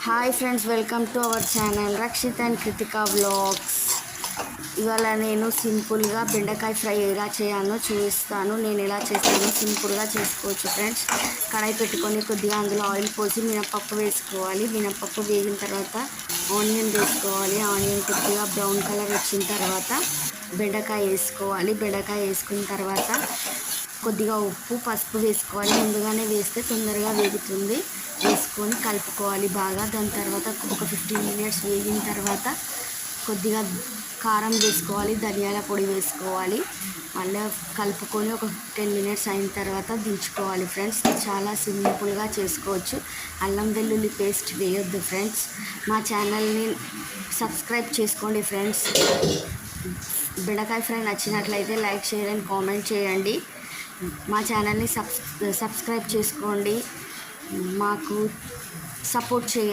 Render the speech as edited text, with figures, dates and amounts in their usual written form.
Hi friends, welcome to our channel Rakshith and Kritika vlogs. ఇవాళ నేను సింపుల్గా బెండకాయ ఫ్రై ఎలా చేయాలో చూపిస్తాను. నేను ఎలా చేస్తానో సింపుల్గా చేసుకోవచ్చు ఫ్రెండ్స్. కడాయి పెట్టుకొని కొద్దిగా అందులో ఆయిల్ పోసి మినపప్పు వేసుకోవాలి. మినపప్పు వేగిన తర్వాత ఆనియన్ వేసుకోవాలి. ఆనియన్ కొద్దిగా బ్రౌన్ కలర్ వచ్చిన తర్వాత బెండకాయ వేసుకోవాలి. బెండకాయ వేసుకున్న తర్వాత కొద్దిగా ఉప్పు పసుపు వేసుకోవాలి. ముందుగానే వేస్తే తొందరగా వేగుతుంది. వేసుకొని కలుపుకోవాలి బాగా. దాని తర్వాత ఒక 15 మినిట్స్ వేగిన తర్వాత కొద్దిగా కారం వేసుకోవాలి, ధనియాల పొడి వేసుకోవాలి. మళ్ళీ కలుపుకొని ఒక 10 మినిట్స్ అయిన తర్వాత దించుకోవాలి ఫ్రెండ్స్. చాలా సింపుల్గా చేసుకోవచ్చు. అల్లం వెల్లుల్లి పేస్ట్ వేయొద్దు ఫ్రెండ్స్. మా ఛానల్ని సబ్స్క్రైబ్ చేసుకోండి ఫ్రెండ్స్. బెండకాయ ఫ్రై నచ్చినట్లయితే లైక్, షేర్ అండ్ కామెంట్ చేయండి. మా ఛానల్ని సబ్స్క్రైబ్ చేసుకోండి. మాకు సపోర్ట్ చేయండి.